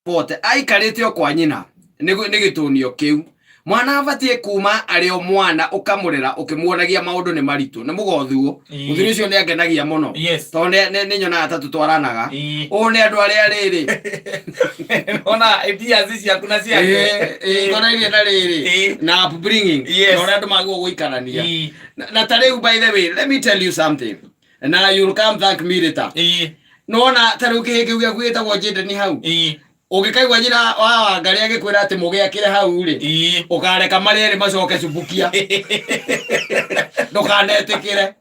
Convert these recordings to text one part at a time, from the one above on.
pote aikarite o kwa nyina ni gitunio kiu mwana abatie kuma ari o mwana ukamurera ukimuonagia maundu ni maritu ni mugothuo muthuri ucio ni angenagia muno tondu ni nyona atatu twaranaga o ni andu ari riri ona ideas ciaku na ciake ngona ile na riri na upbringing no andu maguo guikarania na tareu by the way let me tell you something and now you'll come thank me later no na tareu kihiki gya gwita go jinde ni hau ugikaigwa nyina wa Wangari agikwira ati mugiakire hau ri ukareka marere macoke cubukia ndukanetikire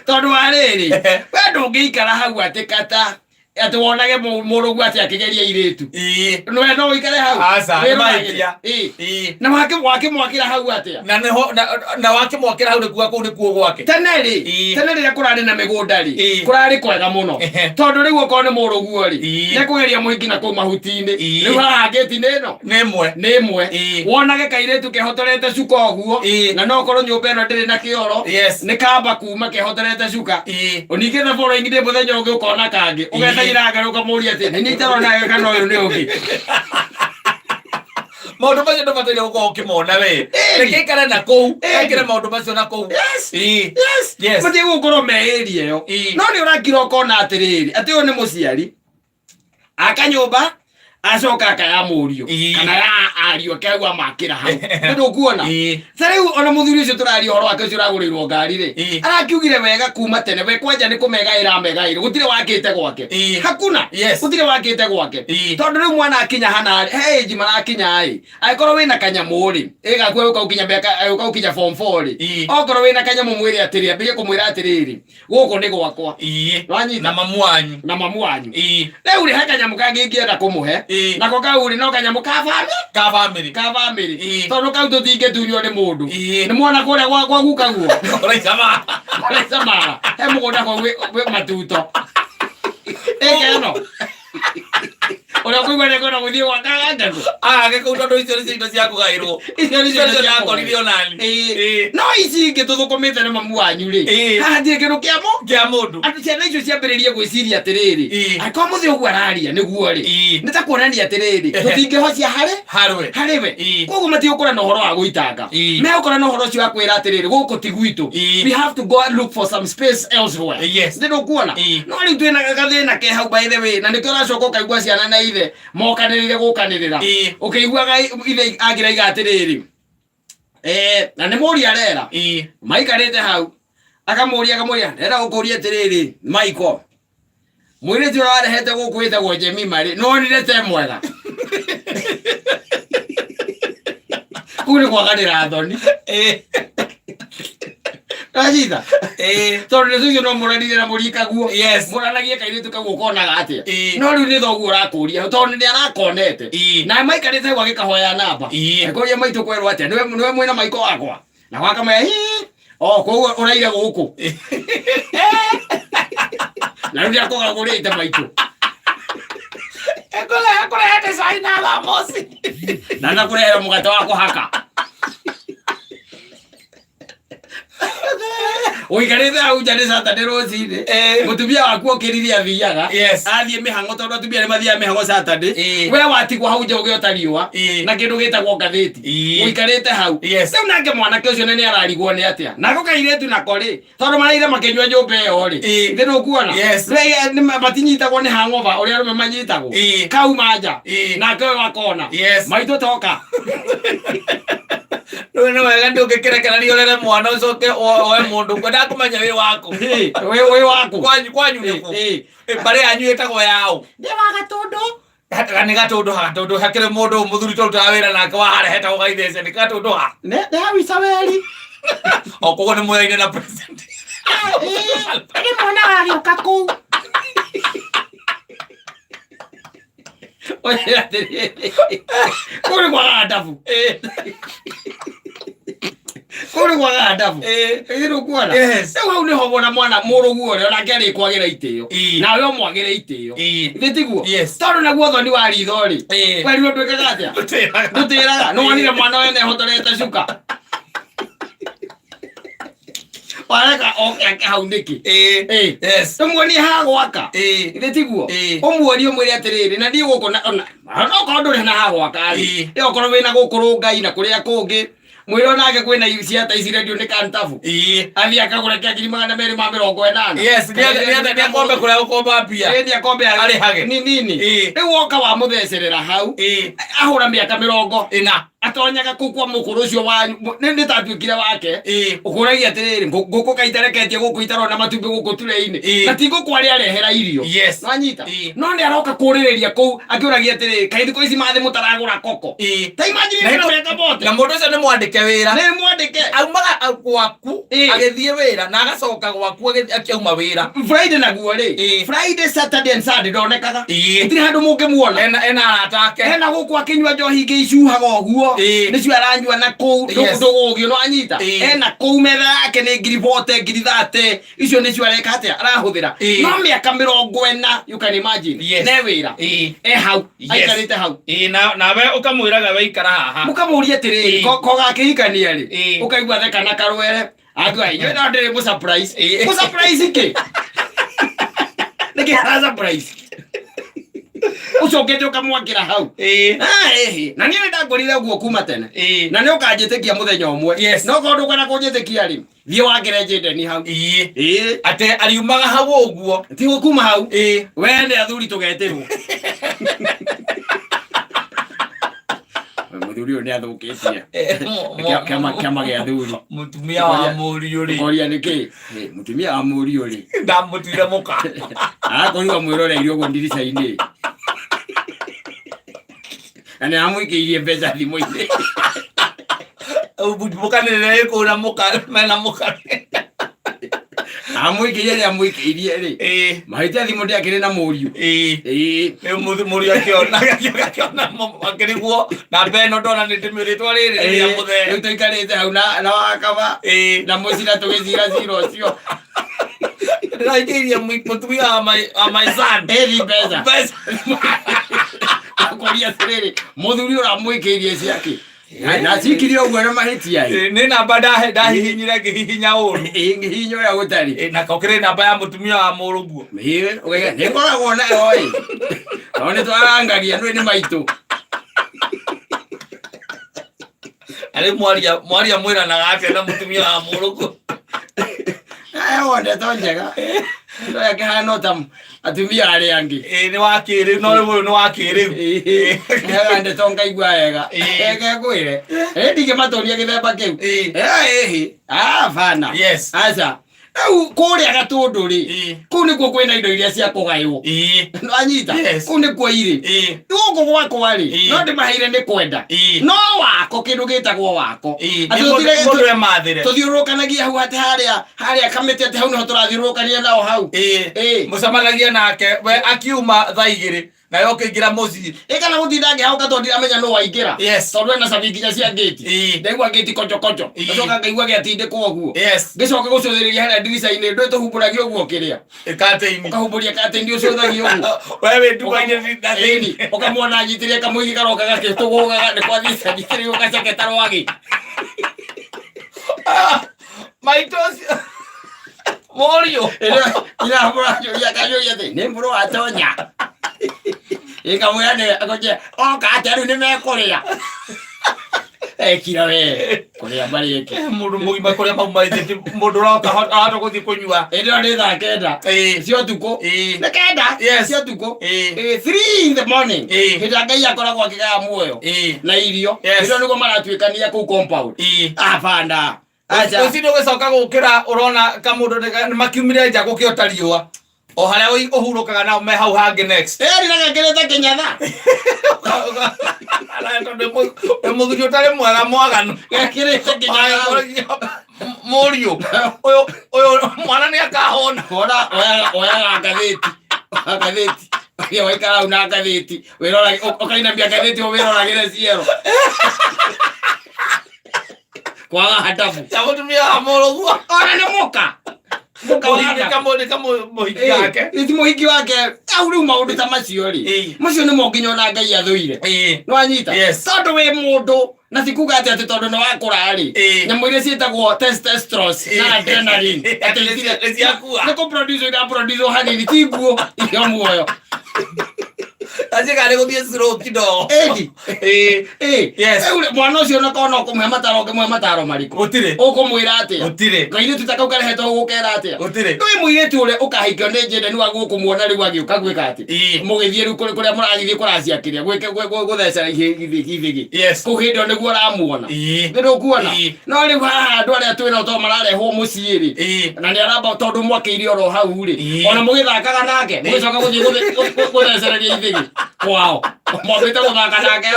tondu wa riri we ndungiikara hau ati kata ati wonage murugu ati akigeria iritu no no ikare hau asa maitia na wake mwakira hau ati na wake mwakira hau nikuwa ku nikuo gwake tene ri kurari na migunda ri kurari kwega muno tondu riu ukone murugu ri ne kugeria muingi na ku mahutini riu haha geti neno nemwe wonage kairitu kehotorete cuka oguo na no korwo nyumba eno ndiri na kioro ni kamba kuma kehotorete cuka uningi the following day muthenya ungi ukona kangi ugeta garuka muri ati ni tarona kana uyu ni ungi maundu macio ndubataire gukorwo ukimona we rekekara na kou ekire maundu macio na kou yes mutie gukorwo meiri eyo no ni urakira ukona atiriri ati uyu ni muciari akanyumba acoka akaya murio kana ya ario kegwa makira hau ndu kuona tariu ona muthuri ucio turari horo wake ucio ragurirwo ngari ri arakiugire wega kuma tene we kwanja ni kumegaira megaira gutire wakite gwake hakuna gutire wakite gwake tondu riu mwana akinya hana hey mara akinya ai aikorwo wina kanyamu ri igakwe ukaukinya beka ukaukinya form 4 ri okorwo wina kanyamu mwiri atiri ambige kumwira atiriri guko ni gwakwa na mamu wanyu riu ri hakanyamu kangingienda kumuhe nako kauri no kanyamu ka family tondu kau tutinge tunyo ni mundu ni mwana kuria gwa guka guo oraisa mara he mugunda kwa we matuto ekeno ora kuigwa ne kono guthie wa kaganga gekuta ndo icio indo cia kugairwo icio cia koririo nani no ici ngituthukumite na mamu wanyu ri haha ndire kindu kia mundu andu ciana icio ciambiririe gwiciria atiriri akwa muthi ugu araria niguo ri nitakuonania atiriri tutingihocia hariwe koguo mati ukora na uhoro wa guitanga me ukora na uhoro cio wa kwira atiriri guku tigwitu we have to go and look for some space elsewhere ndio kuona no ri twina gathina ke hau by the way na nikio racoka kaigwa ciana na ithe mokanirire gukanirira ukiguaga ithe agiraiga atiriri na ni muri arera maikarite hau akamuria ndera gukuria atiriri maiko mwire tiro arehete gukwita gwo Jemima ri no ni rete mwega kuri kwa kadira thoni ajita tondu nicio no muranire na murika guo muranagia kairitu kaguo konaga atia no riu ni thoguo rakuria tondu ni arakonete na maikarite gwa gikahoya namba ekoria maitu kwerwo atia niwe mwena maiko wakwa na gwaka me koguo uraire guku na riu akogagurite maitu ekole hete saina la mosi na nakurehera mugate wa kuhaka uikarite au jane Saturday rocine mutumia waku okiriria thiaga athie mihango tondu atumia ni mathia mihango Saturday we watigwa hau nje ugiotariwa na kindu gitagwo ngathiti uikarite hau riu nake mwanake ucio ni ararigwo ni atia nako kairetu nako ri tondu maraire makenywa nyumba iyo ri ndio kuona ni matinyitagwo ni hangover uria rume manyitagwo kau manja nake wakona maito toka no wega ndungikira ni orere mwana ucoke oe mundu kwenda kumenya wi waku we waku kwanyu ni bare anyu etagwo yao ndi wagatundu ni gatundu hakire mundu muthuri tondu awira nake wahareheta ugaithece ni gatundu ha ne wisaweli okugo ni mwaine na president ni mwana wali ukaku oye kuri kwa adabu kuri kwa adabu iro kuona ewe ni hobona mwana murugu ore ona keri kwagira itio na we omwagira itio nditiguo tondu naguo thoni wa ritho ri kweri ndwekaga atia ndutiraga no wanire mwana wene hotorete cuka wareka oke hau ndiki yes tumwoni ha gwaka ile tiguo umwori umwiri atiriri na ndio guko na no ko nduri na ha gwaka iyo korwo wina gukuru ngai na kuria kungi mwiro nake kwina ciata ici radio ni kantafu athi akagura kia 280 yes ni akombe kuria ukomba pia ni akombe ari hage ni nini riu woka wa muthecerera hau ahura miaka 40 atonyaga kukwa mukuru ucio wa ni tatuikire wake ukuragia atiriri nguku kaitareketie guku itarona matumbi guku tureini na tingo kwari arehera irio nwanyita no ni aroka kurireria ku akiuragia atiriri kaindi ko ici mathe mutaragura koko ta imagine ni weka bote na mundu ucio ni mwandike wira ni mwandike aumaga gwaku agithie wira na agacoka gwaku akiuma wira Friday naguo ri Friday Saturday and Sunday ndonekaga itiri handu mungimuona ena atake ena guku akinywa njohi ngicuhaga uguo nicio aranyua na kou ndugugio no anyita ena kou metha yake ni ngiri 40 ngiri 30 icio nicio areka atia arahuthira no miaka 40 you can imagine ne wira hau aikarite hau nawe ukamwiraga weikara haha mukamuria tiri ko gakihikania ri ukaigua theka na karwere agwa inyo na ndire mu surprise ke niki hara surprise ucokete ukamwakira hau na niĩ ndangorire guo kuma tene na nĩ ũkanjĩtĩkia mũthenya ũmwe no kondu kana kũnjĩtĩkia rĩ thiĩ wangere Jayden hau ate ariumaga hau ũguo ti gũkuma hau we nĩ athuri tũgeterwo muthuri ũyũ nĩ athũkĩtie kĩama gĩa athuri mũtumia wa mũriũ rĩ koria nĩkĩ mũtumia wa mũriũ rĩ ndamũtuire mũka akorirwo mwĩroreire ũguo ndirica-inĩ na nĩ amũikĩirie mbeca thimũ-inĩ mũkanĩrĩre kũra mũka mena mũka amũikĩirie rĩ amũikĩirie rĩ mahĩtia thimũ ndĩakĩrĩ na mũriũ mũriũ akiona akĩriguo na mbeno ndona nĩ ndĩmĩrĩtwa rĩrĩ rĩrĩa mũthee rĩu tũikarĩte hau na wakaba na mũcira tũgĩcira cira ũcio ndĩraingĩirie mũtumia wa my son ĩthi mbeca akoria atĩrĩrĩ mũthuri ũramũikĩirie ciake na cikire ũguo na mahĩtia nĩ namba ndahihinyire ngĩhihinya ũru ngĩhihinya ũrĩa gũtarĩ na kokĩrĩ namba ya mũtumia wa mũrũguo nĩ ngoragwo nayo ĩ no nĩ twarangaria nĩ maitũ arĩ mwaria mwĩranaga atĩa na mũtumia wa mũrũguo wonde to njega ndo yakĩhana ta atumia arĩa angĩ nĩ wa kĩrĩu no rĩu ũyũ nĩ wa kĩrĩu ande to ngaigua wega ngwĩre ndingĩmatũria gĩthemba kĩu bana aca rĩu kũrĩa Gatũndũ rĩ kũu nĩkuo kwĩna indo iria cia kũgaywo nwanyita kũu nĩkuo irĩ gũkũ gwakwa rĩ no ndĩmaheire nĩ kwenda no wako kĩndũ gĩtagwo wako tũthiũrũrũkanagia hau atĩ harĩa kamĩtĩ atĩ hau nĩho tũrathiũrũrũkania nao hau mũcamanagia nake we akiuma thaa 2 na yoke ngira muci kana gutinda ngihauka to ndiramenya no waingira tondu ena cabi nginya cia gate ndaigua gate kocho ngacoka ngaigua giatindikwo guo ngicoka gucuthiriria harĩa ndirica-inĩ ndwe tuhumburagia ũguo kĩrĩa kateini ukahumburia kateini ucuthagia ũguo wewe nduka-inĩ kateini ukamwona nyitĩrie kamũigi karoka gakĩtũgũgaga nĩ kwathica nyitĩrie ũgaceketa rwagi maitocio Morio ina mũranjũria kanjũria atĩ nĩ mũrũ wa Tonya ikamwĩra akoje oka atĩ rĩu nĩ mekũrĩa ekira we kũrĩa marĩke mũndũ mũgima kũrĩa maumarĩte mũndũ ũroka ahota gũthiĩ kũnyua ĩno nĩ thaa 9 cia ũtukũ nĩ 9 cia ũtukũ 3 in the morning hĩndĩ Ngai akoragwo akĩgaya muoyo na irio icio nĩguo maratuĩkania kũu compound banda ucini ũgĩcoka gũkĩra ũrona kamũndũ nĩ makiumire nja gũkĩota riũa o harĩa ũhurũkaga nao me hau hangĩ next rĩragakĩrĩte kĩnyatha mũthuri ũtarĩ mwega mwaganu gakĩrĩte kĩnyatha Mũriũ ũyũ mwana nĩ akahona oyaga ngathĩti ũkĩa waikara hau na ngathĩti ũkainamia ngathĩti wĩroragĩre ciero kwaga hatabu ta mũtumia wa mũrũguo ona nĩ mũka muhiki wake ti muhiki wake au riu maundu ta macio ri macio ni mo nginya ona Ngai athuire no anyita tondu wi mundu na sikuga ati tondu no wakura ri nyamu iria cietagwo testosterone na adrenaline ati ni ko produce hanini ti nguo iyo muoyo Ajikare guthie slow kidogo. Yes. Mwana ucio na kono kumwe mataro mariko. Utire. Ukumwira ati. Utire. Ngai tutakau kare heto gukera ati. Utire. Ngai muiretu ule ukahikio ni njende ni wagukumuona ri wagiuka gwika ati. Mugithie ru kuria muragithie kuracia kiria gwike guthecera igithigi. Yes. Kuhindo niguo ramuona. Ndio kuona. No ri haha andu aria twina to mararehwo mucii ri. Na ni aramba tondu mwakiire oro hau ri. Ona mugithakaga nake. Mugicoka guthie guthecereria ithigi. Wow. Mwabita guthaka nake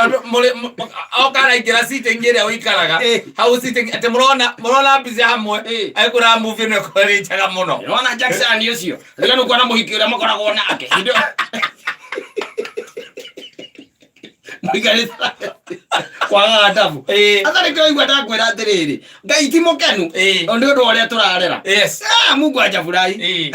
okara ikira sitting area wikaraga hau sitting ate murona bizi hamwe aikura movie no kore chaga muno ona Jackson ucio rigano kwa na muhiki uria makoragwo nake mwikare kwa adabu athari kwa igwa ndakwira atiriri Ngai ti mukenu ondu ndu uria turarera Mungu ajafurahi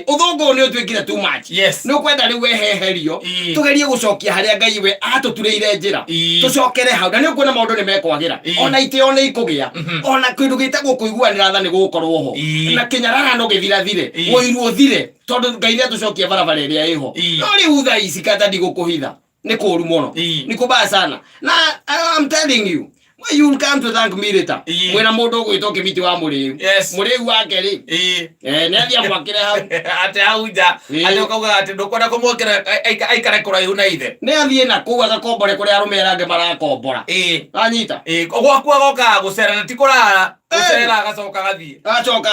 uthungu ni utwikire too much ni ukwenda riu weheherio tugerie gucokia haria Ngai we atutureire njira tucokere hau na ni ukuona maundu ni mekwagira ona itio ni ikugia ona kindu gitagwo kuiguanira tha ni gukorwo ho na kinyarara no githirathire woiru uthire tondu Ngai ni atucokia barabara iria iho no riu tha ici kata ndigukuhitha ni kuru muno ni kubaya sana na I'm telling you when you come to thank me later mwena mundu gwitwo kimiti wa muriu muriu wake ri ne athia mwakire hau ate hauja ate ukauga ate ndukwenda kumwokera aikare kuraihu na ithe ne athie na kuga gakombore kuria arume range marakombora anyita gwakua goka gucera na tikurara gucera agacoka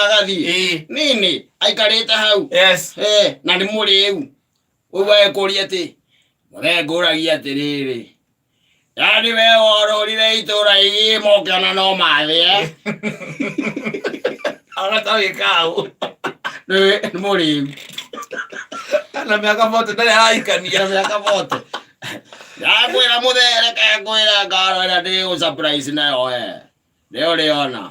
gathie nini aikarite hau na ni muriu uwe kuria ati Murenguragia atiriri yani we wororire itura igi mokana no mathie agatawikau ni muriu na miaka vote ndari araikania miaka vote yakwira muthere kakwira ngaro ina ndi surprise nayo leo leona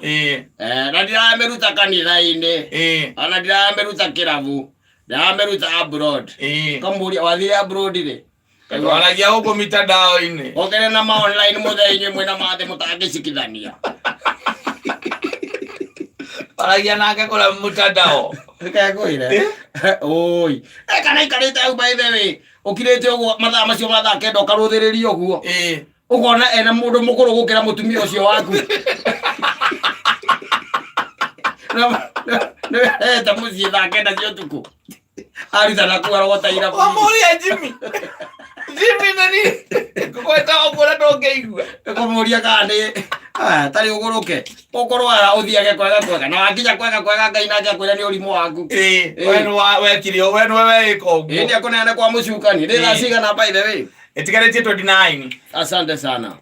na ndirameruta kanitha-ini ona ndirameruta kirabu ndirameruta abroad kamuria wathire abroad ri waragia huko mitandao-ini okere na ma online muthenya mwina mathe mutangicikithania waragia nake kura mutandao kakwira oi kana ikarite au by the way ukirite uguo mathaa macio mathaa kenda ukaruthiriria uguo ukona ena mundu mukuru gukira mutumia ucio waku ta mucie thaa kenda cio tuku arita na kuarogota ira wamuria Jimmy nani kukweta okora ndongeigua kumuria kandi tari uguruke ukorwa uthiage kwega na wakinya kwega Ngai nake akwira ni urimu waku wenu wekirio wenu weko uguo ndi akunene kwa mucukani ndi thaciga na by the way etigaretie 29 asante sana